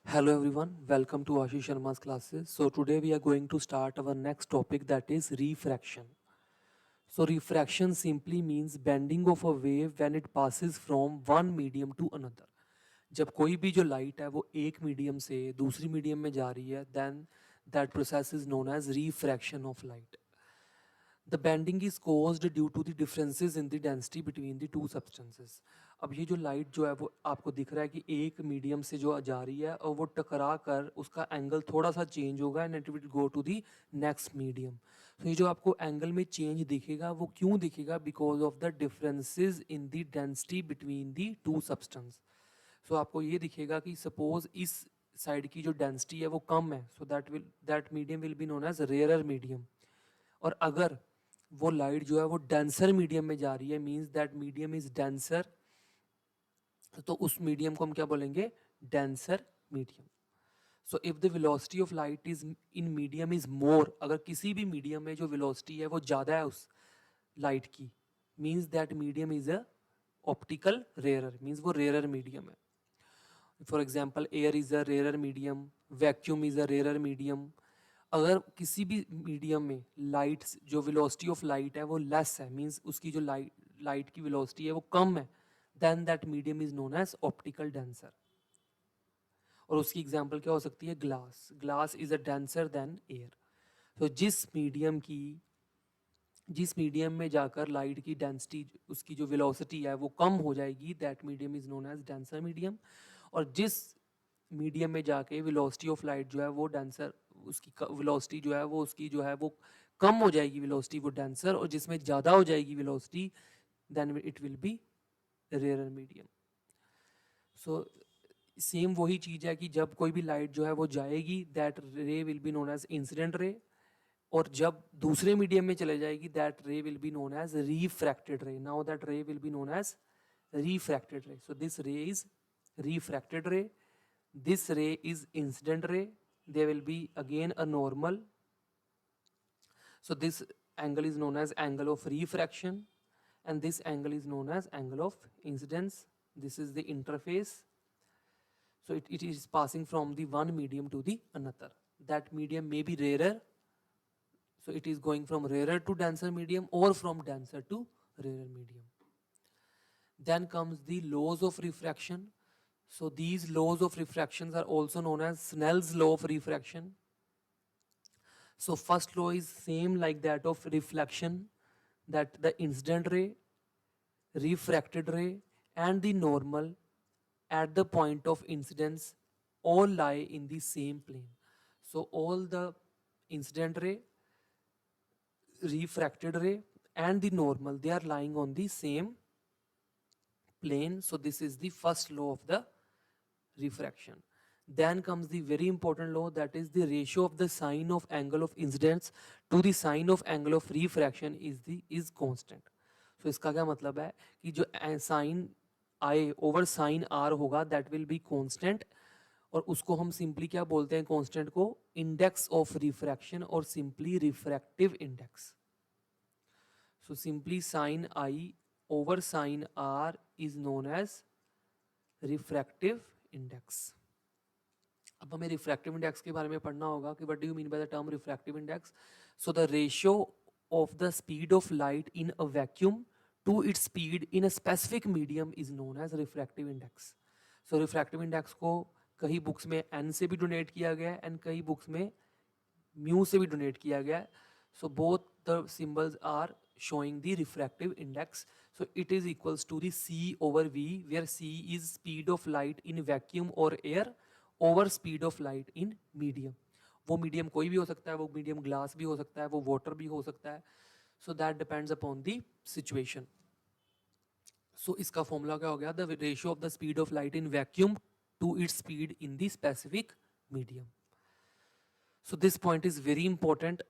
Hello everyone, welcome to Ashish Sharma's classes. So today we are going to start our next topic, that is refraction. So refraction simply means bending of a wave when it passes from one medium to another. जब कोई भी जो light है वो एक medium से दूसरी medium में जा रही है, then that process is known as refraction of light. The bending is caused due to the differences in the density between the two substances. अब ये जो लाइट जो है वो आपको दिख रहा है कि एक मीडियम से जो जा रही है और वो टकरा कर उसका एंगल थोड़ा सा चेंज होगा and it will go to the next medium. तो ये जो आपको एंगल में चेंज दिखेगा वो क्यों दिखेगा? Because of the differences in the density between the two substance. So आपको ये दिखेगा कि सपोज इस साइड की जो डेंसिटी है वो कम है, so that medium will be known as rarer medium. और अगर वो लाइट जो है वो डेंसर मीडियम में जा रही है, means that medium is denser, तो उस मीडियम को हम क्या बोलेंगे? Denser medium. So if the velocity of light is in medium is more, अगर किसी भी मीडियम में जो वेलोसिटी है वो ज़्यादा है उस लाइट की, means that medium is a optical rarer, means वो रेयरर मीडियम है. For example air is a rarer medium, vacuum is a rarer medium. अगर किसी भी मीडियम में लाइट जो वेलोसिटी ऑफ लाइट है वो लेस है, मींस उसकी जो लाइट की वेलोसिटी है वो कम है, then that medium is known as optical denser. और उसकी एग्जांपल क्या हो सकती है? Glass. Glass is a denser than air. तो जिस मीडियम में जाकर लाइट की डेंसिटी, उसकी जो वेलोसिटी है वो कम हो जाएगी, that medium is known as denser medium. और जिस मीडियम में जाके वेलोसिटी ऑफ लाइट जो है वो डेंसर, उसकी वेलोसिटी जो है वो उसकी जो है वो कम हो जाएगी वेलोसिटी, वो डेंसर. और जिसमें ज़्यादा हो जाएगी velocity, then it will be rarer medium. So same वही चीज़ है कि जब कोई भी लाइट जो है वो जाएगी, that ray will be known as incident ray. और जब दूसरे मीडियम में चले जाएगी, that ray will be known as refracted ray. Now that ray will be known as refracted ray. So this ray is refracted ray, this ray is incident ray, there will be again a normal. So this angle is known as angle of refraction and this angle is known as angle of incidence. This is the interface. So it is passing from the one medium to the another. That medium may be rarer, so it is going from rarer to denser medium or from denser to rarer medium. Then comes the laws of refraction. So these laws of refractions are also known as Snell's law of refraction. So first law is same like that of reflection, that the incident ray, refracted ray and the normal at the point of incidence all lie in the same plane. So all the incident ray, refracted ray and the normal, they are lying on the same plane. So this is the first law of the refraction. Then comes the very important law, that is the ratio of the sine of angle of incidence to the sine of angle of refraction is constant. So इसका क्या मतलब है कि जो sine I over sine R होगा, that will be constant. और उसको हम सिंपली क्या बोलते हैं कांस्टेंट को? इंडेक्स ऑफ रिफ्रैक्शन और simply refractive index. So simply sine I over sine R is known as refractive index. अब हमें रिफ्रैक्टिव इंडेक्स के बारे में पढ़ना होगा कि what do you mean by the term refractive index. So the ratio of the speed of light in a vacuum to its speed in a specific medium is known as refractive index. So refractive index को कई books में N से भी donate किया गया है and कई books में म्यू से भी डोनेट किया गया है. So both the symbols are showing the refractive index. So it is equals to the c over v, where c is speed of light in vacuum or air over speed of light in medium. वो medium कोई भी हो सकता है, वो medium glass भी हो सकता है, वो water भी हो सकता है. So that depends upon the situation. So इसका formula क्या हो गया? The ratio of the speed of light in vacuum to its speed in the specific medium. So this point is very important.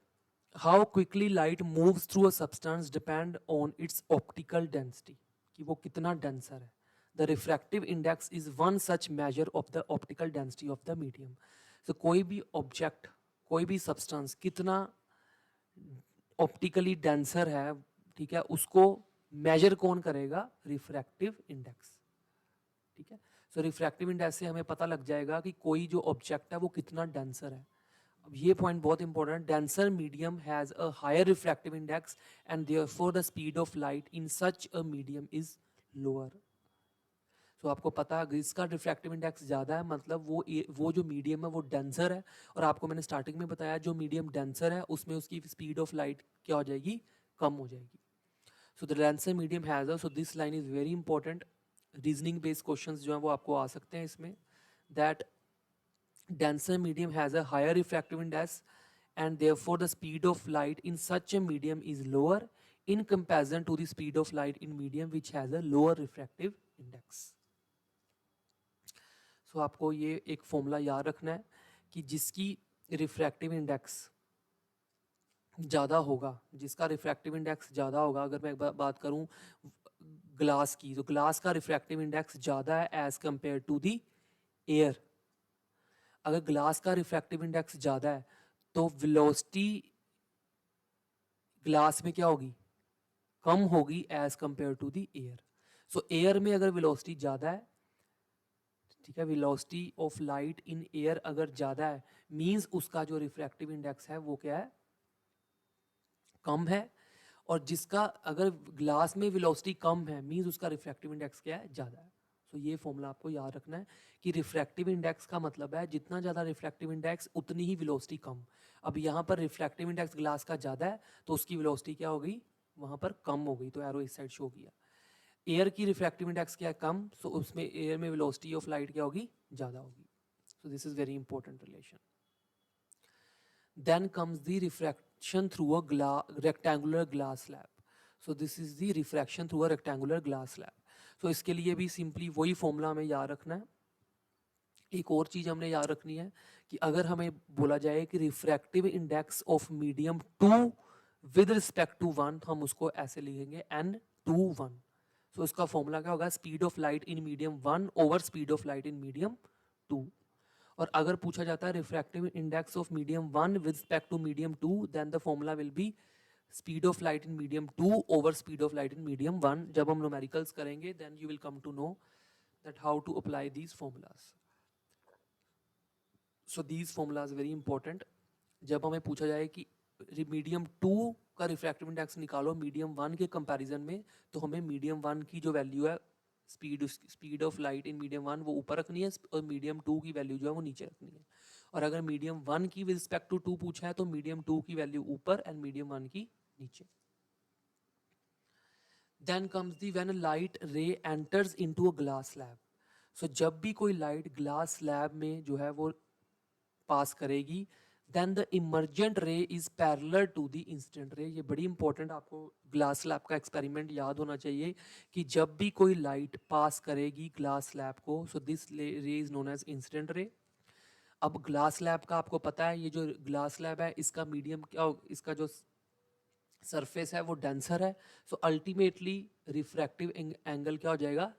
How quickly light moves through a substance depend on its optical density, कि वो कितना denser है. The refractive index is one such measure of the optical density of the medium. So कोई भी object, कोई भी substance कितना optically denser है, ठीक है, उसको measure कौन करेगा? Refractive index. ठीक है. सो रिफ्रैक्टिव इंडेक्स से हमें पता लग जाएगा कि कोई जो ऑब्जेक्ट है वो कितना डेंसर है। अब ये पॉइंट बहुत important, denser medium has a higher refractive index and therefore the speed of light in such a medium is lower. So आपको पता है इसका रिफ्रैक्टिव इंडेक्स ज़्यादा है, मतलब वो जो मीडियम है वो डेंसर है। और आपको मैंने स्टार्टिंग में बताया जो मीडियम डेंसर है उसमें उसकी स्पीड ऑफ लाइट क्या हो जाएगी, कम हो जाएगी। So the denser medium has so this line is very important. Reasoning based questions जो हैं वो आपको आ सकते हैं इसमें, that denser medium has a higher refractive index and therefore the speed of light in such a medium is lower in comparison to the speed of light in medium which has a lower refractive index. So आपको ये एक formula याद रखना है कि जिसकी refractive index ज़्यादा होगा, जिसका रिफ्रैक्टिव इंडेक्स ज़्यादा होगा, अगर मैं बात करूँ ग्लास की, तो ग्लास का रिफ्रैक्टिव इंडेक्स ज़्यादा है as compare to the air. अगर ग्लास का रिफ्रैक्टिव इंडेक्स ज़्यादा है तो वेलोसिटी ग्लास में क्या होगी, कम होगी as compare to the air. So air में अगर वेलोसिटी ज़्यादा है, ठीक है, velocity of light in air अगर ज़्यादा है मींस उसका जो रिफ्रैक्टिव इंडेक्स है वो क्या है, कम है। और जिसका अगर ग्लास में वेलोसिटी कम है मींस उसका रिफ्रैक्टिव इंडेक्स क्या है, ज़्यादा है। सो ये फॉर्मूला आपको याद रखना है कि रिफ्रैक्टिव इंडेक्स का मतलब है जितना ज़्यादा रिफ्रैक्टिव इंडेक्स उतनी ही वेलोसिटी कम। अब यहाँ पर रिफ्रैक्टिव इंडेक्स ग्लास का ज़्यादा है तो उसकी वेलोसिटी क्या हो गई, वहाँ पर कम हो गई, तो एरो इस साइड शो किया। एयर की रिफ्रैक्टिव इंडेक्स क्या है, कम, सो उसमें एयर में वेलोसिटी ऑफ लाइट क्या होगी, ज़्यादा होगी। सो this is very important relation. Then comes the refraction through a rectangular glass slab. So this is the refraction through a rectangular glass slab. So इसके लिए भी सिंपली वही फॉर्मूला हमें याद रखना है। एक और चीज़ हमने याद रखनी है कि अगर हमें बोला जाए कि refractive index of medium 2 with respect to 1, हम उसको ऐसे लिखेंगे n2 1। सो इसका फॉर्मूला क्या होगा, speed of light in medium 1 over speed of light in medium 2। और अगर पूछा जाता है refractive index of medium 1 with respect to medium 2, then the formula will be speed of light in medium 2 over speed of light in medium 1। जब हम numericals करेंगे then you will come to know that how to apply these formulas. So these formulas very important. जब हमें पूछा जाए कि medium 2 का refractive index निकालो मीडियम 1 के कंपैरिजन में, तो हमें मीडियम 1 की जो वैल्यू है speed of light in medium 1 वो ऊपर रखनी है और मीडियम 2 की वैल्यू जो है वो नीचे रखनी है। और अगर मीडियम 1 की विद रिस्पेक्ट टू 2 पूछा है तो मीडियम 2 की वैल्यू ऊपर एंड मीडियम 1 की नीचे। Then comes the when light ray enters into a glass slab. So जब भी कोई लाइट ग्लास स्लैब में जो है वो पास करेगी, then the emergent ray is parallel to the incident ray. ये बड़ी इंपॉर्टेंट, आपको ग्लास स्लैब का एक्सपेरिमेंट याद होना चाहिए कि जब भी कोई लाइट पास करेगी ग्लास स्लैब को, so this ray is known as incident ray. अब ग्लास स्लैब का आपको पता है, ये जो ग्लास स्लैब है इसका मीडियम क्या, इसका जो सरफेस है वो डेंसर है। सो अल्टीमेटली रिफ्रैक्टिव एंगल क्या हो जाएगा,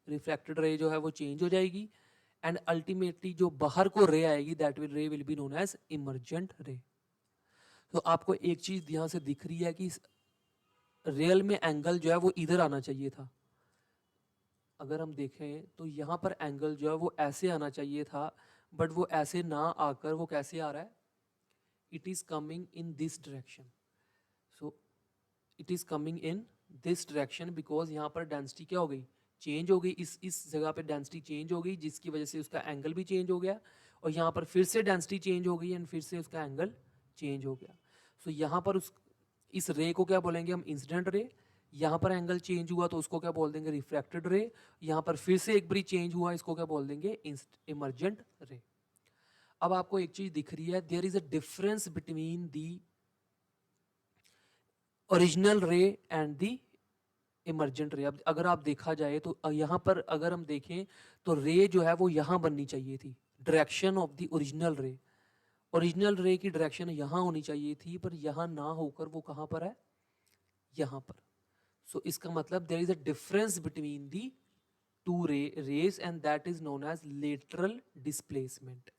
रिफ्रैक्टेड रे जो है वो चेंज हो जाएगी एंड अल्टीमेटली जो बाहर को रे आएगी that will ray will be known as emergent ray. तो आपको एक चीज ध्यान से दिख रही है कि रियल में एंगल जो है वो इधर आना चाहिए था। अगर हम देखें तो यहाँ पर एंगल जो है वो ऐसे आना चाहिए था, बट वो ऐसे ना आकर वो कैसे आ रहा है, it is coming in this direction. So it is coming in this direction because यहाँ पर डेंसिटी क्या हो गई, चेंज हो गई। इस जगह पे डेंसिटी चेंज हो गई जिसकी वजह से उसका एंगल भी चेंज हो गया, और यहाँ पर फिर से डेंसिटी चेंज हो गई एंड फिर से उसका एंगल चेंज हो गया। सो यहाँ पर इस रे को क्या बोलेंगे हम, इंसिडेंट रे। यहाँ पर एंगल चेंज हुआ तो उसको क्या बोल देंगे, रिफ्रैक्टेड रे। यहाँ पर फिर से एक बारी चेंज हुआ, इसको क्या बोल देंगे, इमर्जेंट रे। अब आपको एक चीज दिख रही है, there is a difference between the original ray and the emergent ray. अब अगर आप देखा जाए तो यहाँ पर अगर हम देखें तो रे जो है वो यहाँ बननी चाहिए थी, डायरेक्शन ऑफ द ओरिजिनल रे। ओरिजिनल रे की डायरेक्शन यहाँ होनी चाहिए थी, पर यहाँ ना होकर वो कहाँ पर है, यहाँ पर। सो इसका मतलब there is a difference between the two rays and that is known as lateral displacement.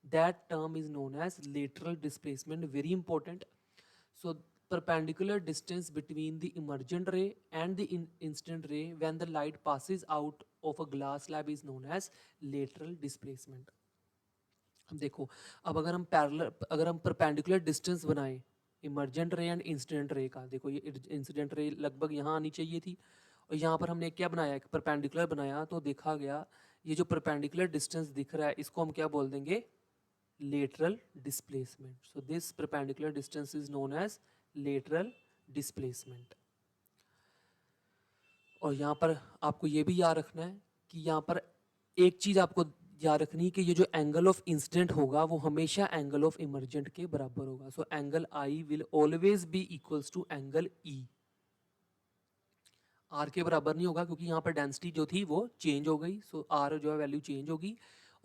That term is known as lateral displacement, very important. So perpendicular distance between the emergent ray and the incident ray when the light passes out of a glass slab is known as lateral displacement. अब देखो, अब अगर हम perpendicular distance बनाएं emergent रे and incident ray का, देखो ये इंसिडेंट रे लगभग यहाँ आनी चाहिए थी और यहाँ पर हमने क्या बनाया, परपेंडिकुलर बनाया, तो देखा गया ये जो परपेंडिकुलर डिस्टेंस दिख रहा है इसको हम क्या बोल देंगे, lateral displacement. So this perpendicular distance is known as lateral displacement. और यहाँ पर आपको ये भी याद रखना है कि यहाँ पर एक चीज आपको याद रखनी कि ये जो एंगल ऑफ इंसिडेंट होगा वो हमेशा एंगल ऑफ इमर्जेंट के बराबर होगा. So angle i will always be equals to angle e. R के बराबर नहीं होगा क्योंकि यहाँ पर डेंसिटी जो थी वो चेंज हो गई. सो आर जो है वैल्यू चेंज होगी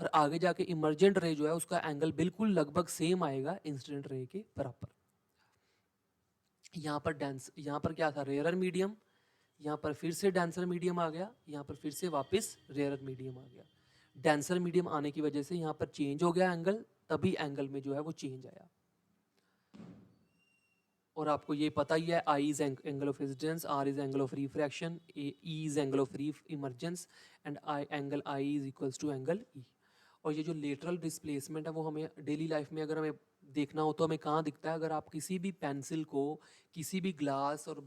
और आगे जाके इमर्जेंट रे जो है उसका एंगल बिल्कुल लगभग सेम आएगा इंसिडेंट रे के बराबर. यहाँ पर क्या था, रेयर मीडियम, यहाँ पर फिर से डेंसर मीडियम आ गया, यहाँ पर फिर से वापस रेयर मीडियम आ गया. डेंसर मीडियम आने की वजह से यहाँ पर चेंज हो गया एंगल, तभी एंगल में जो है वो चेंज आया. और आपको ये पता ही है, i is angle of incidence, r is angle of refraction, e is angle of emergence and angle i is equals to angle e. और ये जो लेटरल डिस्प्लेसमेंट है वो हमें डेली लाइफ में अगर हमें देखना हो तो हमें कहाँ दिखता है, अगर आप किसी भी पेंसिल को किसी भी ग्लास और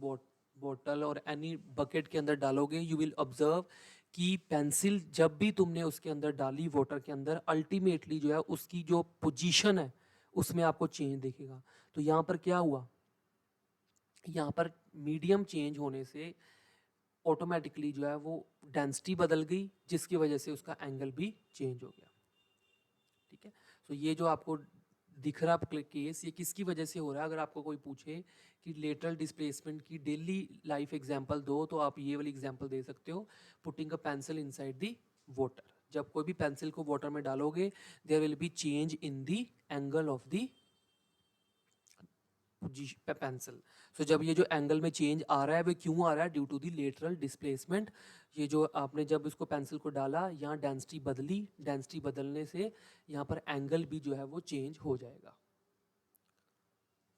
बॉटल और एनी बकेट के अंदर डालोगे, यू विल ऑब्जर्व कि पेंसिल जब भी तुमने उसके अंदर डाली वाटर के अंदर, अल्टीमेटली जो है उसकी जो पोजीशन है उसमें आपको चेंज दिखेगा. तो यहाँ पर क्या हुआ, यहाँ पर मीडियम चेंज होने से ऑटोमेटिकली जो है वो डेंसिटी बदल गई जिसकी वजह से उसका एंगल भी चेंज हो गया. ठीक है. तो ये जो आपको दिख रहा केस, ये किसकी वजह से हो रहा है, अगर आपको कोई पूछे कि लेटरल डिस्प्लेसमेंट की डेली लाइफ एग्जांपल दो तो आप ये वाली एग्जांपल दे सकते हो, putting a pencil inside the water. जब कोई भी पेंसिल को वाटर में डालोगे there will be change in the angle of the pencil. So जब ये जो एंगल में चेंज आ रहा है वो क्यों आ रहा है, due to the lateral displacement. ये जो आपने जब इसको पेंसिल को डाला, यहाँ डेंसिटी बदली, डेंसिटी बदलने से यहाँ पर एंगल भी जो है वो चेंज हो जाएगा.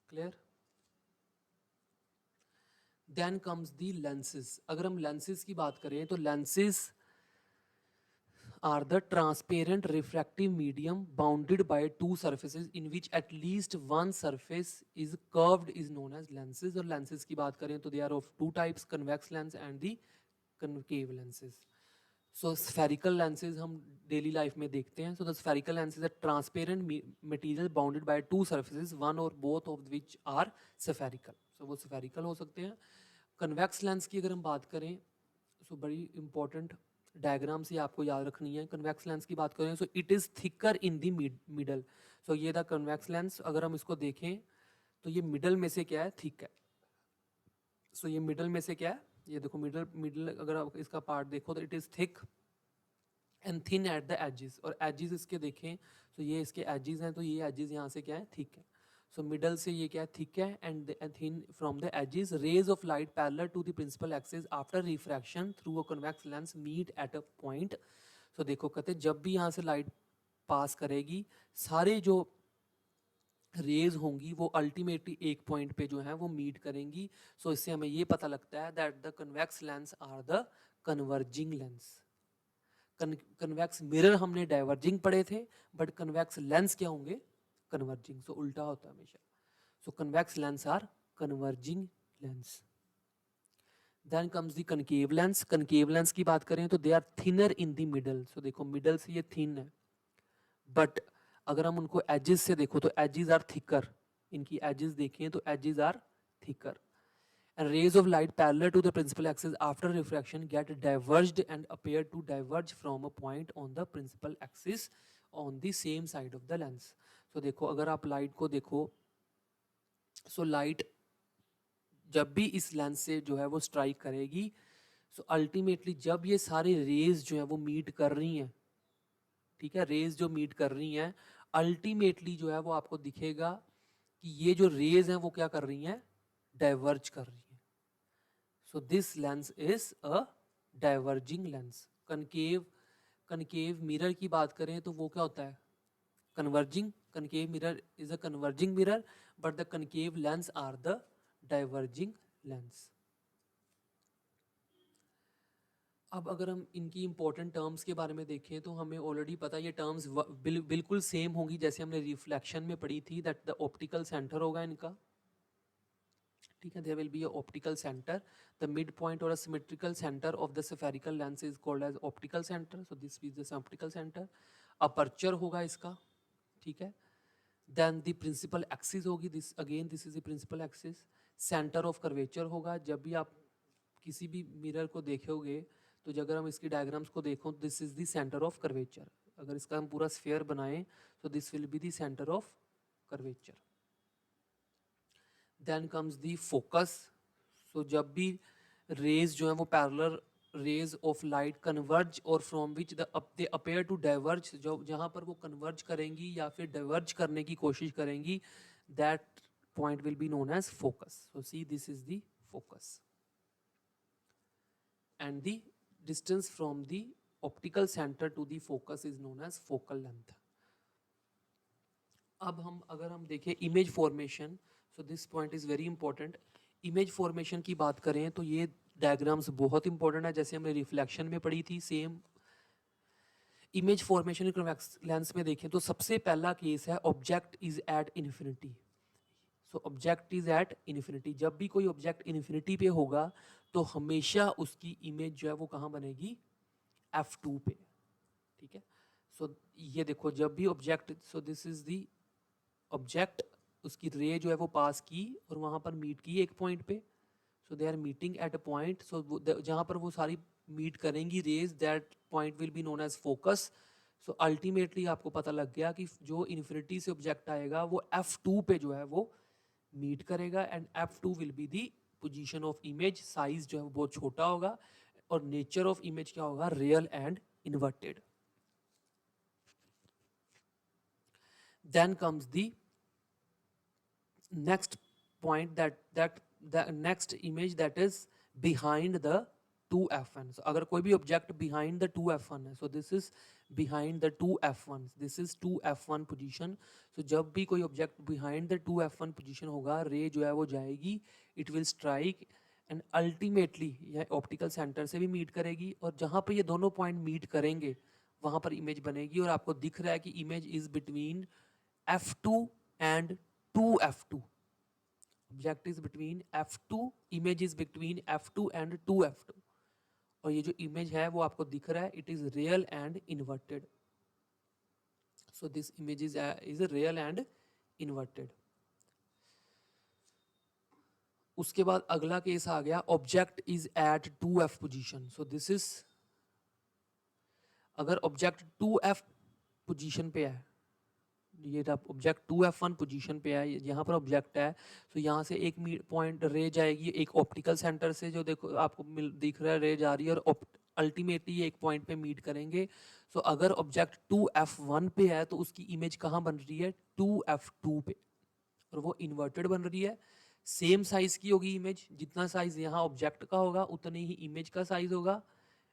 Clear. Then comes the lenses. अगर हम लेंसेज की बात करें तो lenses are the transparent refractive medium bounded by two surfaces in which at least one surface is curved is known as lenses. और lenses की बात करें तो they are of two types, convex lens and the concave lenses. So spherical lenses हम daily life में देखते हैं. So the spherical lens is a transparent material bounded by two surfaces, one or both of which are spherical. So वो spherical हो सकते हैं. Convex lens की अगर हम बात करें, so बड़ी important डायग्राम से आपको याद रखनी है. कन्वेक्स लेंस की बात करें so it is thicker in the middle. So ये द कन्वेक्स लेंस, अगर हम इसको देखें तो ये मिडल में से क्या है, थिक है. सो ये मिडल में से क्या है, ये देखो मिडल अगर आप इसका पार्ट देखो तो it is thick and thin at the edges. और एजेस इसके देखें तो ये इसके एजेस हैं, तो ये एजेस यहाँ से क्या है, थिक है. सो मिडल से ये क्या है, थिक है and thin from the edges. Rays of light parallel to the principal axis after refraction through a convex lens meet at a point. So देखो कहते हैं जब भी यहाँ से लाइट पास करेगी, सारे जो रेज होंगी वो अल्टीमेटली एक पॉइंट पे जो है वो मीट करेंगी. सो इससे हमें ये पता लगता है that the convex lens are the converging lens. Convex mirror हमने डाइवर्जिंग पढ़े थे, बट कन्वेक्स लेंस क्या होंगे, कन्वर्जिंग. सो उल्टा होता है हमेशा. So convex lens are converging lens. Then comes the concave lens. Concave lens की बात करें तो they are thinner in the middle. So देखो मिडल से ये थिन है, बट अगर हम उनको एजेस से देखो तो एजेस आर थिकर. इनकी एजेस देखें तो edges are thicker. And rays of light parallel to the principal axis after refraction get diverged and appear to diverge from a point on the principal axis on the same side of the lens. So देखो अगर आप light को देखो, so light जब भी इस lens से जो है वो स्ट्राइक करेगी, so अल्टीमेटली जब ये सारे रेज जो है वो मीट कर रही हैं, ठीक है, रेज जो मीट कर रही हैं, अल्टीमेटली जो है वो आपको दिखेगा कि ये जो रेज हैं वो क्या कर रही हैं, डाइवर्ज कर रही हैं. So this lens is a diverging lens. Concave mirror की बात करें तो वो क्या होता है, converging. Concave mirror is a converging mirror, but the concave lens are the diverging lens. अब अगर हम इनकी इंपॉर्टेंट टर्म्स के बारे में देखें तो हमें ऑलरेडी पता है ये टर्म्स बिल्कुल सेम होंगी जैसे हमने रिफ्लेक्शन में पढ़ी थी, दैट द ऑप्टिकल सेंटर होगा इनका, ठीक है। There will be a optical centre, the mid point और a symmetrical centre of the spherical lens is called as optical centre, so this is the optical centre. Aperture होगा इसका, ठीक है। Then the principal axis होगी, this again this is the principal axis. Centre of curvature होगा, जब भी आप किसी भी मिरर को देखोगे तो अगर हम इसकी डायग्राम्स को देखो, this is the centre of curvature. अगर इसका हम पूरा स्फीयर बनाएं तो this will be the centre of curvature. Then comes the focus. So जब भी रेज जो है वो parallel rays of light converge और from which they appear to diverge, जो जहाँ पर वो कन्वर्ज करेंगी या फिर डाइवर्ज करने की कोशिश करेंगी, that point will be known as focus. So see this is the focus and the distance from the optical center to the focus is known as focal length. अब हम अगर हम देखें image formation, so this point is very important. Image formation की बात करें तो ये डायग्राम्स बहुत इंपॉर्टेंट है, जैसे हमने रिफ्लेक्शन में पढ़ी थी same. Image formation convex lens में देखें तो सबसे पहला केस है object is at infinity. So object is at infinity, जब भी कोई ऑब्जेक्ट इन्फिनिटी पे होगा तो हमेशा उसकी इमेज जो है वो कहाँ बनेगी, f2 पे, ठीक है। सो ये देखो जब भी object, so this is the object, उसकी रे जो है वो पास की और वहाँ पर मीट की एक पॉइंट पे, so they are meeting at a point, so जहाँ पर वो सारी मीट करेंगी rays, that point will be known as focus. So ultimately आपको पता लग गया कि जो इन्फिनिटी से ऑब्जेक्ट आएगा वो f2 पे जो है वो मीट करेगा, and f2 will be the position of image. Size जो है वो बहुत छोटा होगा और नेचर ऑफ इमेज क्या होगा, real and inverted. Then comes the next point, that the next image that is behind the 2f1. so अगर कोई भी ऑब्जेक्ट behind the 2f1 है, so this is behind the 2f1, this is 2f1 position. so जब भी कोई object behind the 2f1 position होगा, रे जो है वो जाएगी, it will strike and ultimately यह ऑप्टिकल सेंटर से भी मीट करेगी, और जहाँ पर ये दोनों पॉइंट मीट करेंगे वहाँ पर इमेज बनेगी, और आपको दिख रहा है कि image is between f2 and 2f2. Object is between f2, image is between f2 and 2f2, और ये जो इमेज है वो आपको दिख रहा है, it is real and inverted. So this image is real and inverted. उसके बाद अगला केस आ गया, object is at 2f position. So this is, अगर ऑब्जेक्ट 2f पोजीशन पे है, ये ऑब्जेक्ट 2f1 पोजीशन पे है, यहाँ पर ऑब्जेक्ट है, तो यहाँ से एक पॉइंट रे जाएगी एक ऑप्टिकल सेंटर से, जो देखो आपको दिख रहा है रे जा रही है, और अल्टीमेटली एक पॉइंट पे मीट करेंगे। सो अगर ऑब्जेक्ट 2f1 पे है तो उसकी इमेज कहाँ बन रही है, 2f2 पे, और वो इन्वर्टेड बन रही है। सेम साइज की होगी इमेज, जितना साइज यहाँ ऑब्जेक्ट का होगा उतनी ही इमेज का साइज होगा,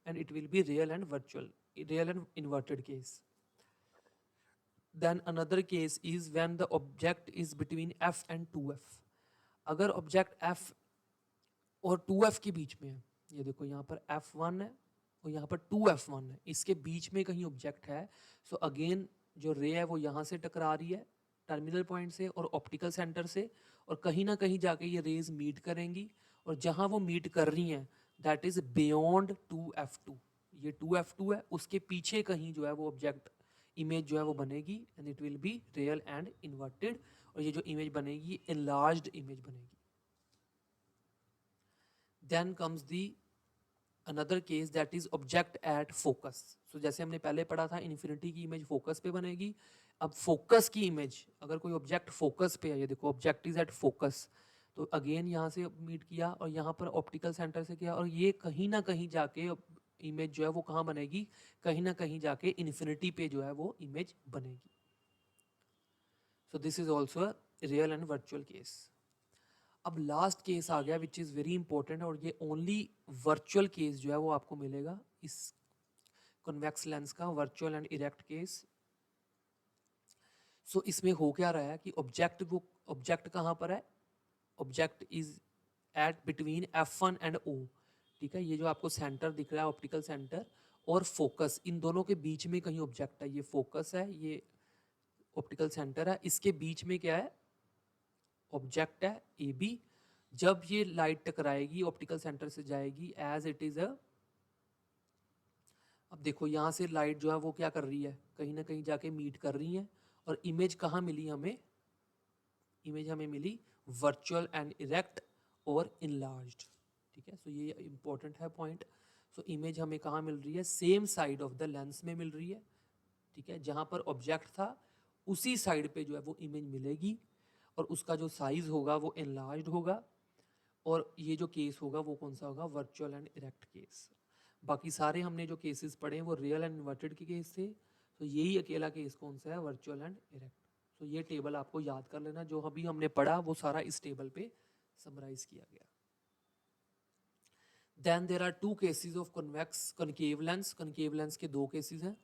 and it will be real and virtual, real and inverted case. Then another case is when the object is between f and 2f. अगर ऑब्जेक्ट f और 2f के बीच में है, ये देखो यहाँ पर f1 है और यहाँ पर 2f1 है, इसके बीच में कहीं ऑब्जेक्ट है, सो अगेन जो रे है वो यहाँ से टकरा रही है टर्मिनल पॉइंट से और ऑप्टिकल सेंटर से, और कहीं ना कहीं जाके ये रेज मीट करेंगी, और जहाँ वो मीट कर रही हैं दैट इज बियॉन्ड 2f2। ये 2f2 है, उसके पीछे कहीं जो है वो ऑब्जेक्ट इमेज जो है वो बनेगी, and it will be real and inverted, और ये जो इमेज बनेगी एनलार्ज्ड इमेज बनेगी। Then comes the another case, that is object at focus. So जैसे हमने पहले पढ़ा था इन्फिनिटी की इमेज फोकस पे बनेगी, अब फोकस की इमेज, अगर कोई ऑब्जेक्ट फोकस पे है, ये देखो ऑब्जेक्ट इज एट फोकस, तो अगेन यहाँ से मीट किया और यहाँ पर ऑप्टिकल सेंटर से किया, और ये कहीं ना कहीं जाके इमेज जो है वो कहाँ बनेगी, कहीं ना कहीं जाके इन्फिनिटी पे जो है वो इमेज बनेगी। सो this is also real and virtual case. अब लास्ट केस आ गया विच इज़ वेरी इंपॉर्टेंट, और ये ओनली वर्चुअल केस जो है वो आपको मिलेगा इस कॉन्वेक्स लेंस का, वर्चुअल एंड इरेक्ट केस। सो इसमें हो क्या रहा है कि ऑब्जेक्ट कहाँ पर है, object is at between F1 and O, ठीक है। ये जो आपको सेंटर दिख रहा है ऑप्टिकल सेंटर और फोकस, इन दोनों के बीच में कहीं ऑब्जेक्ट है, ये फोकस है, ये ऑप्टिकल सेंटर है, इसके बीच में क्या है, ऑब्जेक्ट है AB। जब ये लाइट टकराएगी ऑप्टिकल सेंटर से जाएगी एज इट इज अ, अब देखो यहाँ से लाइट जो है वो क्या कर रही है, कहीं ना कहीं जाके मीट कर रही है, और इमेज कहाँ मिली हमें, इमेज हमें मिली वर्चुअल एंड इरेक्ट और इनलार्ज्ड, ठीक है। सो ये इंपॉर्टेंट है पॉइंट। सो इमेज हमें कहाँ मिल रही है, same side of the lens में मिल रही है, ठीक है। जहाँ पर ऑब्जेक्ट था उसी साइड पे जो है वो इमेज मिलेगी, और उसका जो साइज होगा वो एनलार्ज्ड होगा, और ये जो केस होगा वो कौन सा होगा, वर्चुअल एंड इरेक्ट केस। बाकी सारे हमने जो केसेस पढ़े हैं वो रियल एंड इन्वर्टेड के केस थे, तो यही अकेला केस कौन सा है, वर्चुअल एंड इरेक्ट। तो ये टेबल आपको याद कर लेना, जो अभी हमने पढ़ा वो सारा इस टेबल पे समराइज किया गया। Then there are two cases of convex concave lens. Concave lens के दो केसेस हैं।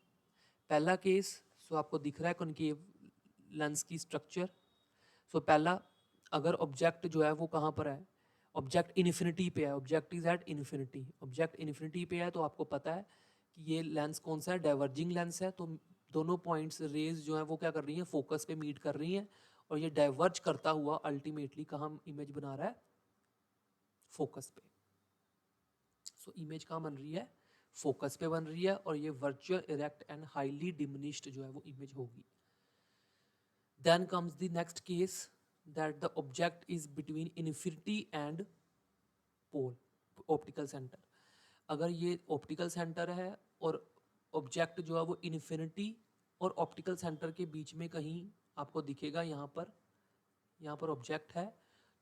पहला केस, सो आपको दिख रहा है कनकेव लेंस की स्ट्रक्चर। सो पहला, अगर ऑब्जेक्ट जो है वो कहाँ पर है, ऑब्जेक्ट इन्फिनिटी पे है, object is at infinity, object infinity पे है, तो आपको पता है कि ये लेंस कौन सा है, डाइवर्जिंग लेंस है। तो दोनों पॉइंट्स रेज जो है वो क्या कर रही हैं, फोकस पे मीट कर रही हैं, और ये डाइवर्ज करता हुआ अल्टीमेटली कहाँ इमेज बना रहा है, फोकस पे। सो इमेज कहाँ बन रही है, फोकस पे बन रही है, और ये virtual erect and highly diminished जो है वो इमेज होगी। Then comes the next case that the object is between infinity and pole, optical center। अगर ये ऑप्टिकल सेंटर है और ऑब्जेक्ट जो है वो इन्फिनिटी और ऑप्टिकल सेंटर के बीच में कहीं आपको दिखेगा, यहाँ पर ऑब्जेक्ट है।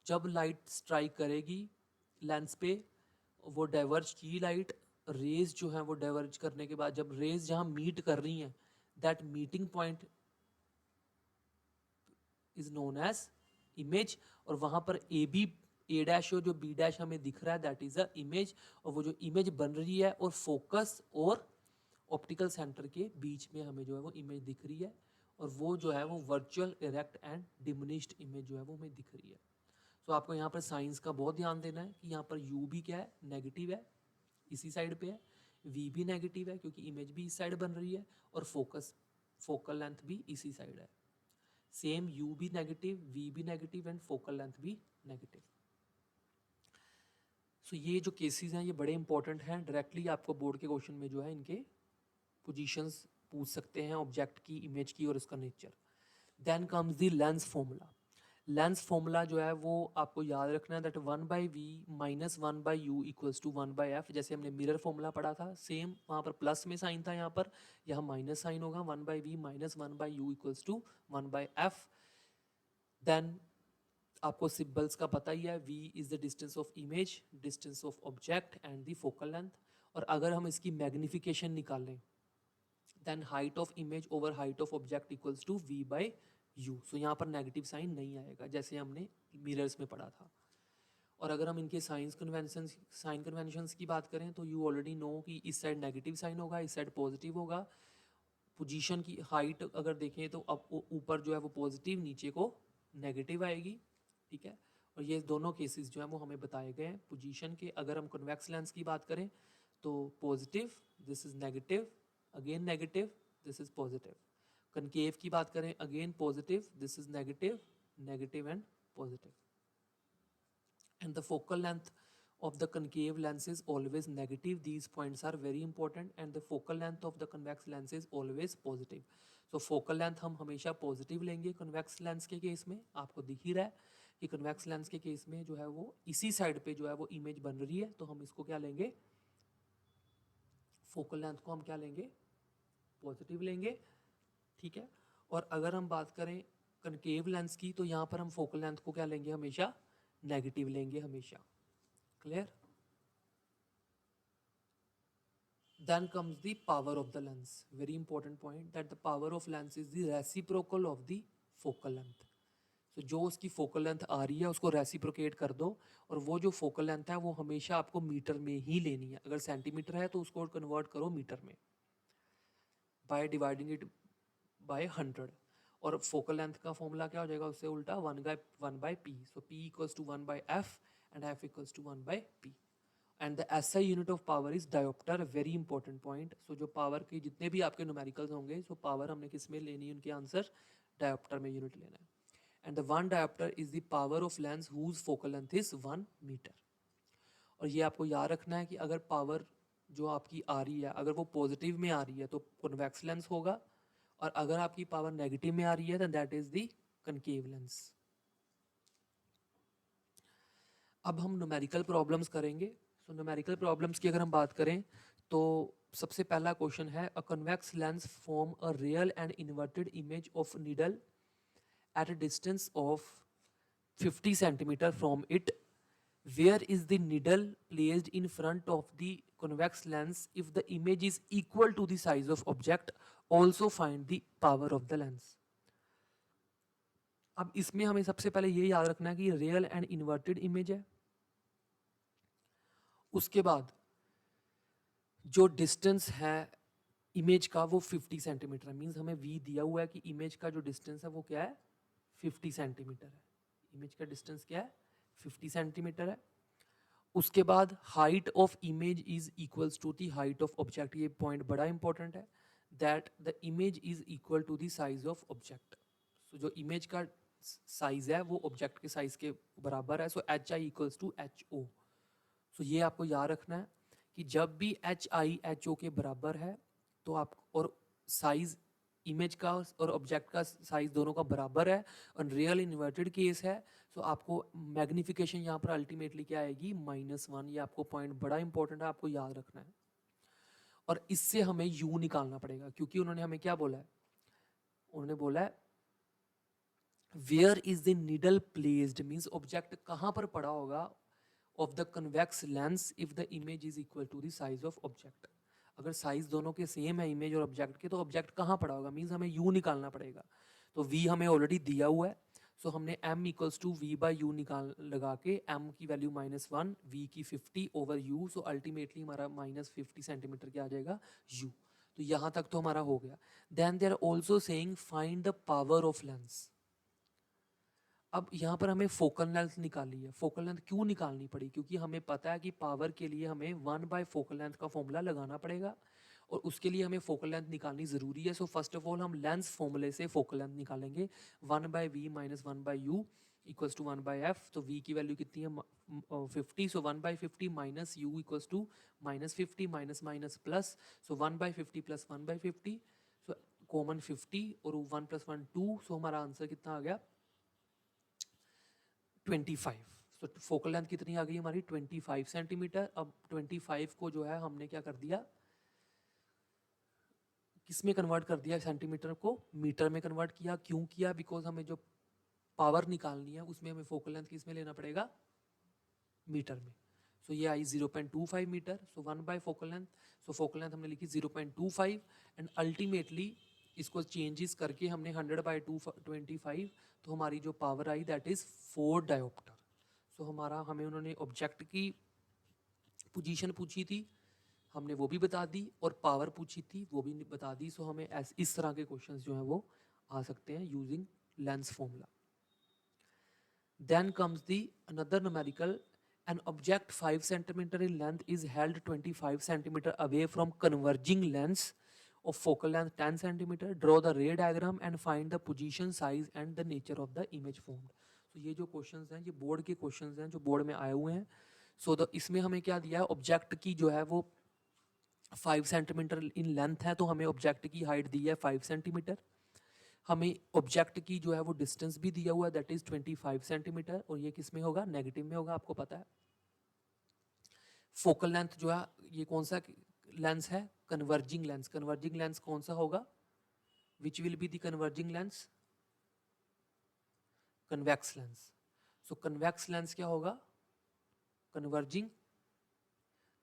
जब लाइट स्ट्राइक करेगी लेंस पे, वो डाइवर्ज की लाइट, रेज जो है वो डाइवर्ज करने के बाद जब रेज जहाँ मीट कर रही हैं, that meeting point is known as image, और वहां पर ए बी, ए डैश और जो बी डैश हमें दिख रहा है दैट इज अ इमेज। और वो जो इमेज बन रही है और फोकस और ऑप्टिकल सेंटर के बीच में हमें जो है वो इमेज दिख रही है, और वो जो है वो virtual erect and diminished image जो है वो हमें दिख रही है। तो आपको यहाँ पर साइंस का बहुत ध्यान देना है कि यहाँ पर यू भी क्या है, नेगेटिव है, इसी साइड पे है, वी भी नेगेटिव है क्योंकि इमेज भी इस साइड बन रही है, और फोकल लेंथ भी इसी साइड है। सेम यू भी नेगेटिव, वी भी नेगेटिव एंड फोकल लेंथ भी नेगेटिव। सो ये जो केसेस हैं ये बड़े इंपॉर्टेंट हैं, डायरेक्टली आपको बोर्ड के क्वेश्चन में जो है इनके पोजीशंस पूछ सकते हैं, ऑब्जेक्ट की, इमेज की और इसका nature. Then comes the lens formula. Lens formula जो है वो आपको याद रखना है, that 1/v minus 1/u equals to 1/f। जैसे हमने मिरर फॉर्मूला पढ़ा था, सेम वहाँ पर प्लस में साइन था, यहाँ पर यहाँ माइनस साइन होगा, 1/v minus 1/u equals to 1/f। Then आपको सिंबल्स का पता ही है, v is the distance of image, distance of object and the focal length. और अगर हम इसकी मैग्निफिकेशन निकालें, then height of image over height of object equals to v/u। So यहाँ पर नेगेटिव साइन नहीं आएगा जैसे हमने मिरर्स में पढ़ा था। और अगर हम इनके साइन कन्वेंशंस की बात करें तो यू ऑलरेडी नो कि इस साइड नेगेटिव साइन होगा, इस साइड पॉजिटिव होगा। पोजीशन की हाइट अगर देखें तो अब ऊपर जो है वो पॉजिटिव, नीचे को नेगेटिव आएगी, ठीक है। और ये दोनों केसेस जो है वो हमें बताए गए हैं पोजीशन के। अगर हम कन्वेक्स लेंस की बात करें तो positive, this is negative, again negative, this is positive. Concave की बात करें, again positive, this is negative, negative and positive. And the focal length of the concave lens is always negative. These points are very important, and the focal length of the convex lens is always positive. So focal length हम हमेशा positive लेंगे convex lens के case में। आपको दिख ही रहा है कि convex lens के केस में जो है वो इसी साइड पे जो है वो इमेज बन रही है, तो हम इसको क्या लेंगे, फोकल लेंथ को हम क्या लेंगे, पॉजिटिव लेंगे, ठीक है। और अगर हम बात करें कनकेव लेंस की तो यहाँ पर हम फोकल लेंथ को क्या लेंगे, हमेशा नेगेटिव लेंगे, हमेशा। Clear? Then comes the power of the lens. Very important point that the power of lens is the reciprocal of the focal length. So जो उसकी फोकल लेंथ आ रही है उसको रेसिप्रोकेट कर दो, और वो जो फोकल लेंथ है वो हमेशा आपको मीटर में ही लेनी है। अगर सेंटीमीटर है तो उसको कन्वर्ट करो मीटर में बाय डिवाइडिंग इट बाय 100। और फोकल लेंथ का फॉर्मूला क्या हो जाएगा, उससे उल्टा 1/p। So p equals to 1/f and f equals to 1 by p. And the SI unit of power is dioptre, very important point. So जो power के जितने भी आपके न्यूमेरिकल्स होंगे, सो पावर हमने किस में लेनी है, उनके आंसर डायोप्टर में यूनिट लेना है. And the one dioptre is the power of lens whose focal length is 1 metre. और ये आपको याद रखना है कि अगर पावर जो आपकी आ रही है, अगर वो पॉजिटिव में आ रही है तो कॉन्वेक्स लेंस होगा, और अगर आपकी पावर नेगेटिव में आ रही है तो that is the concave lens. अब हम न्यूमेरिकल प्रॉब्लम्स करेंगे. सो न्यूमेरिकल प्रॉब्लम्स की अगर हम बात करें तो सबसे पहला क्वेश्चन है, अ convex lens form a real and inverted image of needle at a distance of 50 centimeter from it. Where is the needle placed in front of the convex lens if the image is equal to the size of object? Also find the power of the lens. अब इसमें हमें सबसे पहले ये याद रखना है कि रियल एंड इन्वर्टेड इमेज है. उसके बाद जो डिस्टेंस है इमेज का वो 50 सेंटीमीटर है. मीन्स हमें v दिया हुआ है कि इमेज का जो डिस्टेंस है वो क्या है, 50 सेंटीमीटर है. इमेज का डिस्टेंस क्या है, 50 सेंटीमीटर है. उसके बाद height of image is equals to the height of object. ये पॉइंट बड़ा इंपॉर्टेंट है, that the image is equal to the size of object. So जो इमेज का साइज है वो ऑब्जेक्ट के साइज के बराबर है. So H I equals to H O. So ये आपको याद रखना है कि जब भी एच आई एच ओ के बराबर है तो आप, और साइज इमेज का और ऑब्जेक्ट का साइज दोनों का बराबर है और रियल इन्वर्टेड केस है, तो आपको मैग्निफिकेशन यहाँ पर अल्टीमेटली क्या आएगी, -1. ये आपको पॉइंट बड़ा इंपॉर्टेंट है, आपको याद रखना है. और इससे हमें u निकालना पड़ेगा, क्योंकि उन्होंने हमें क्या बोला है, उन्होंने बोला है where is the needle placed, means object कहाँ पर पड़ा होगा of the convex lens if the image is equal to the size of object. अगर साइज दोनों के सेम है इमेज और ऑब्जेक्ट के, तो ऑब्जेक्ट कहाँ पड़ा होगा, मीन्स हमें u निकालना पड़ेगा. तो v हमें ऑलरेडी दिया हुआ है, सो हमने m equals to v by u निकाल लगा के, m की वैल्यू -1, v की 50 ओवर u, सो अल्टीमेटली हमारा -50 सेंटीमीटर क्या आ जाएगा, u. तो यहाँ तक तो हमारा हो गया. Then they are also saying find the power of lens. अब यहाँ पर हमें फोकल लेंथ निकाली है. फोकल लेंथ क्यों निकालनी पड़ी, क्योंकि हमें पता है कि पावर के लिए हमें 1 बाय फोकल लेंथ का फॉर्मूला लगाना पड़ेगा, और उसके लिए हमें फोकल लेंथ निकालनी ज़रूरी है. सो फर्स्ट ऑफ ऑल हम लेंस फॉर्मूले से फोकल लेंथ निकालेंगे. 1 by v minus 1 by u equals to 1 by f. तो v की वैल्यू कितनी है, 50. So 1 by 50 minus u equals to -50 minus minus plus. So 1 by 50 plus 1 by 50, so common 50 और 1 plus 1 2. सो हमारा आंसर कितना आ गया, 25. सो फोकल लेंथ कितनी आ गई हमारी, 25 सेंटीमीटर. अब 25 को जो है हमने क्या कर दिया, किस में कन्वर्ट कर दिया, सेंटीमीटर को मीटर में कन्वर्ट किया. क्यों किया, बिकॉज हमें जो पावर निकालनी है उसमें हमें फोकल लेंथ किस में लेना पड़ेगा, मीटर में. सो ये आई 0.25 metre. So 1 by focal length, so focal length हमने लिखी 0.25, एंड अल्टीमेटली इसको चेंजेस करके हमने 100 बाय 225, तो हमारी जो पावर आई दैट इज 4 डायोप्टर. सो हमारा, हमें उन्होंने ऑब्जेक्ट की पोजीशन पूछी थी, हमने वो भी बता दी, और पावर पूछी थी वो भी बता दी. सो हमें इस तरह के क्वेश्चंस जो हैं वो आ सकते हैं using lens formula. Then comes the another numerical. An object 5 centimeter in length is held 25 centimeter away from converging lens of focal length 10 centimeter. Draw the ray diagram and find the position, size and the nature of the image formed. So ये जो questions हैं, ये board के questions हैं जो board में आए हुए हैं. सो इसमें हमें क्या दिया है, ऑब्जेक्ट की जो है वो 5 सेंटीमीटर इन लेंथ है, तो हमें ऑब्जेक्ट की हाइट दी है 5 सेंटीमीटर. हमें ऑब्जेक्ट की जो है वो डिस्टेंस भी दिया हुआ है, दैट इज 25 सेंटीमीटर, और ये किस में होगा, नेगेटिव में होगा, आपको पता है. फोकल लेंथ जो है, ये कौन सा लेंस है, कन्वर्जिंग लेंस. कन्वर्जिंग लेंस कौन सा होगा, which will be the converging lens, convex lens. So convex lens क्या होगा, कन्वर्जिंग.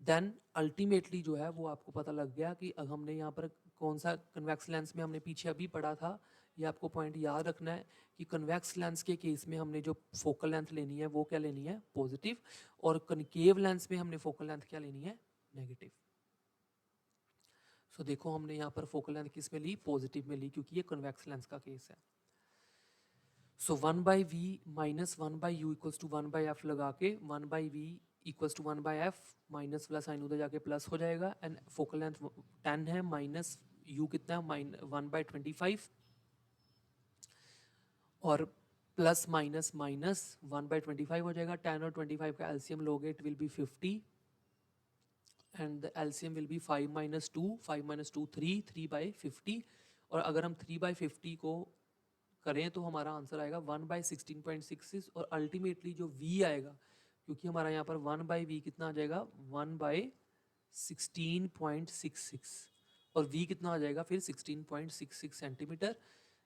देन अल्टीमेटली जो है वो आपको पता लग गया कि हमने यहाँ पर कौन सा कन्वेक्स लेंस में हमने पीछे अभी पढ़ा था. ये आपको पॉइंट याद रखना है कि कन्वेक्स लेंस के केस में हमने जो फोकल लेंथ लेनी है वो क्या लेनी है, पॉजिटिव, और कनकेव लेंस में हमने फोकल लेंथ क्या लेनी है, नेगेटिव. सो देखो हमने यहाँ पर फोकल लेंथ किस में ली, पॉजिटिव में ली, क्योंकि ये कन्वेक्स लेंस का केस है. सो 1/v minus 1/u equals to 1/f लगा के 1/v equals to 1/f minus वाला साइन उधर जाके प्लस हो जाएगा एंड फोकल लेंथ 10 है माइनस u कितना है 1/25 और प्लस माइनस माइनस 1/25 हो जाएगा 10 और 25 का एलसीएम लोगे it will B 50 and the LCM will be 5 minus 2 5 minus 2 3 3/50 और अगर हम 3/50 को करें तो हमारा आंसर आएगा 1/16.66 और अल्टीमेटली जो v आएगा क्योंकि हमारा यहाँ पर 1/v कितना आ जाएगा 1/16.66 और v कितना आ जाएगा फिर 16.66 सेंटीमीटर।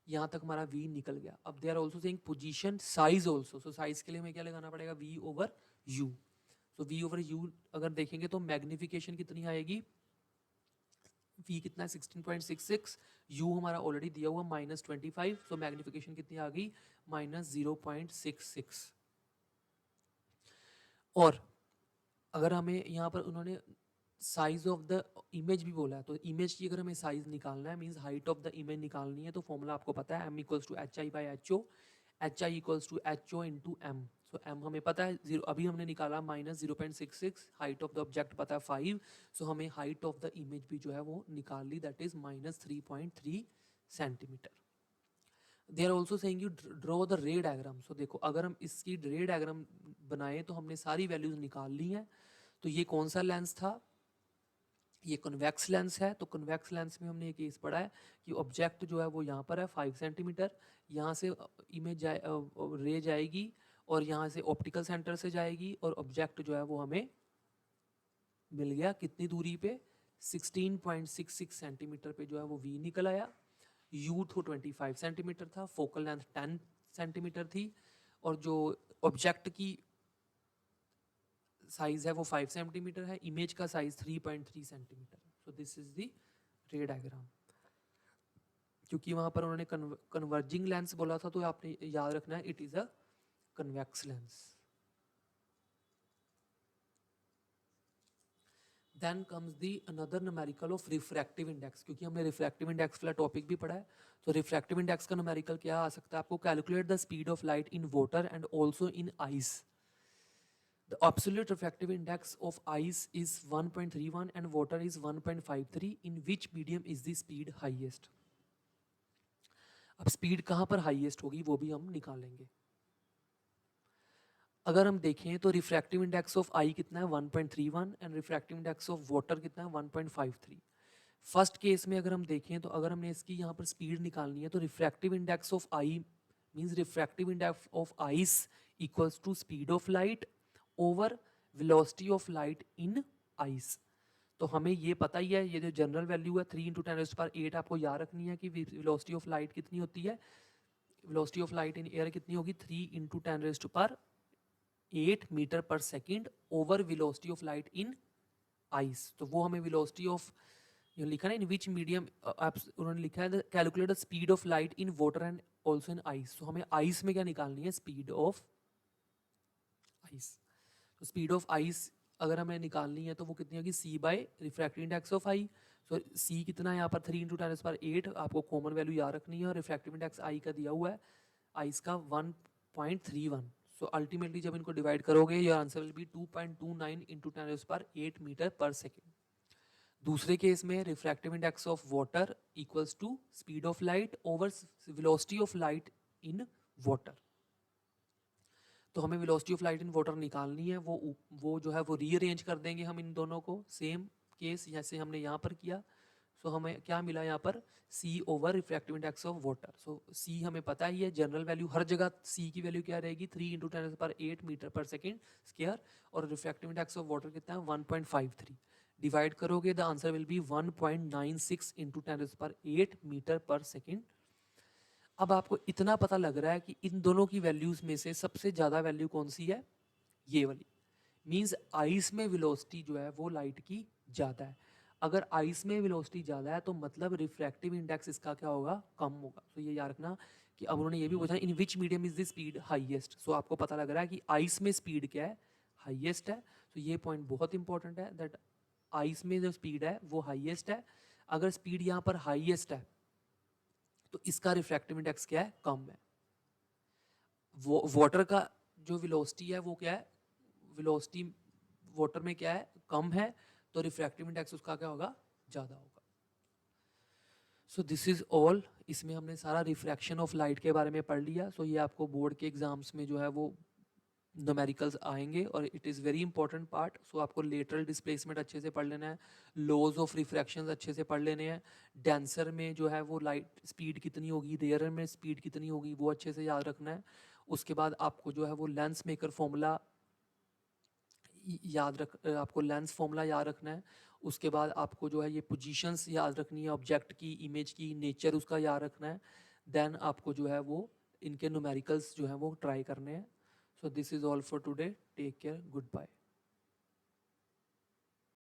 यहाँ तक हमारा v निकल गया। अब they are also saying position size also, so size के लिए हमें क्या लगाना पड़ेगा v ओवर u। सो v ओवर u अगर देखेंगे तो मैग्निफिकेशन कितनी आएगी v कितना है 16.66 u हमारा ऑलरेडी दिया हुआ -25 सो मैग्निफिकेशन कितनी आ गई -0.66 और अगर हमें यहाँ पर उन्होंने साइज ऑफ द इमेज भी बोला है तो इमेज की अगर हमें साइज निकालना है means height of the image निकालनी है तो फॉर्मूला आपको पता है m equals to hi/ho hi equals to ho into m। सो m हमें पता है 0 अभी हमने निकाला -0.66 हाइट ऑफ द ऑब्जेक्ट पता है 5 सो हमें हाइट ऑफ द इमेज भी जो है वो निकाल ली that is -3.3 centimetre. They are also saying you draw the ray diagram. So देखो अगर हम इसकी रे डायग्राम बनाए तो हमने सारी वैल्यूज निकाल ली हैं। तो ये कौन सा लेंस था ये कन्वेक्स लेंस है। तो कन्वेक्स लेंस में हमने ये केस पढ़ा है कि ऑब्जेक्ट जो है वो यहाँ पर है 5 सेंटीमीटर यहाँ से इमेज रे जाएगी और यहाँ से ऑप्टिकल सेंटर से जाएगी और ऑब्जेक्ट जो है वो हमें मिल गया कितनी दूरी पे 16.66 सेंटीमीटर पे जो है वो v निकल आया। u तो 25 सेंटीमीटर था, फोकल लेंथ 10 सेंटीमीटर थी और जो ऑब्जेक्ट की साइज है वो 5 सेंटीमीटर है, इमेज का size 3.3 centimetre. So this is the ray diagram. क्योंकि वहां पर उन्होंने कन्वर्जिंग लेंस बोला था तो आपने याद रखना है it is a convex lens. Then comes the another numerical of refractive index. क्योंकि हमने रिफ्रैक्टिव इंडेक्स वाला टॉपिक भी पढ़ा है तो रिफ्रैक्टिव इंडेक्स का न्यूमेरिकल क्या आ सकता है आपको calculate the speed of light in water and also in ice. The absolute refractive index of ice is 1.31 and water is 1.53. In which medium is the speed highest? अब speed कहाँ पर highest होगी वो भी हम निकालेंगे। अगर हम देखें तो रिफ्रैक्टिव इंडेक्स ऑफ आई कितना है 1.31 and refractive index of water कितना है 1.53। फर्स्ट केस में अगर हम देखें तो अगर हमने इसकी यहाँ पर स्पीड निकालनी है तो refractive index of i means refractive index of ice equals to speed of light over velocity of light in ice. तो हमें ये पता ही है ये जो जनरल वैल्यू है 3 × 10⁸ आपको याद रखनी है कि वेलोसिटी ऑफ लाइट कितनी होती है। Velocity of light in air कितनी होगी 3 × 10⁸ metre per second over velocity of light in ice. तो वो हमें वेलोसिटी ऑफ लिखा ना इन विच मीडियम उन्होंने लिखा है calculate the speed of light in water and also in ice. तो हमें आइस में क्या निकालनी है स्पीड ऑफ आइस। तो स्पीड ऑफ आइस अगर हमें निकालनी है तो वो कितनी होगी c by refractive index of i. So c कितना है यहाँ पर 3 × 10⁸ आपको कॉमन वैल्यू याद रखनी है और रिफ्रैक्टिव इंडेक्स आई का दिया हुआ है आइस का 1.31। सो अल्टीमेटली जब इनको डिवाइड करोगे your answer will be 2.29 × 10⁸ metre per second. दूसरे केस में refractive index of water equals to speed of light over velocity of light in water. तो हमें velocity of light in water निकालनी है वो जो है वो रीअरेंज कर देंगे हम इन दोनों को सेम केस जैसे हमने यहाँ पर किया। सो हमें क्या मिला यहाँ पर c over refractive index of water. So c हमें पता ही है जनरल वैल्यू हर जगह c की वैल्यू क्या रहेगी 3 × 10⁸ मीटर पर सेकेंड स्क्वायर और रिफ्रैक्टिव इंडेक्स ऑफ वाटर कितना है 1.53। डिवाइड करोगे the answer will be 1.96 × 10⁸ metre per second. अब आपको इतना पता लग रहा है कि इन दोनों की वैल्यूज में से सबसे ज्यादा वैल्यू कौन सी है ये वाली मींस आइस में वेलोसिटी जो है वो लाइट की ज्यादा है। अगर आइस में वेलोसिटी ज्यादा है तो मतलब रिफ्रैक्टिव इंडेक्स इसका क्या होगा कम होगा। तो ये याद रखना कि अब उन्होंने ये भी पूछा in which medium is the speed highest. So आपको पता लग रहा है कि आइस में स्पीड क्या है हाईएस्ट है। तो ये पॉइंट बहुत इंपॉर्टेंट है दैट आइस में जो स्पीड है वो हाईएस्ट है। अगर स्पीड यहाँ पर हाईएस्ट है तो इसका रिफ्रैक्टिव इंडेक्स क्या है कम है। वाटर का जो वेलोसिटी है वो क्या है, वेलोसिटी वाटर में क्या है, कम है, तो रिफ्रैक्टिव इंडेक्स उसका क्या होगा, ज़्यादा होगा। सो दिस इज़ ऑल, इसमें हमने सारा रिफ्रैक्शन ऑफ लाइट के बारे में पढ़ लिया। सो ये आपको बोर्ड के एग्जाम्स में जो है वो न्यूमेरिकल्स आएंगे और it is very important part. So आपको लेटरल डिस्प्लेसमेंट अच्छे से पढ़ लेना है, लॉज ऑफ रिफ्रैक्शन अच्छे से पढ़ लेने हैं, डेंसर में जो है वो लाइट स्पीड कितनी होगी, रेयर में स्पीड कितनी होगी, वो अच्छे से याद रखना है। उसके बाद आपको जो है वो लेंस मेकर फॉर्मूला आपको लेंस फॉर्मूला याद रखना है। उसके बाद आपको जो है ये पोजीशंस याद रखनी है, ऑब्जेक्ट की, इमेज की, नेचर उसका याद रखना है। देन आपको जो है वो इनके न्यूमेरिकल्स जो है वो ट्राई करने हैं। So this is all for today, take care, good bye.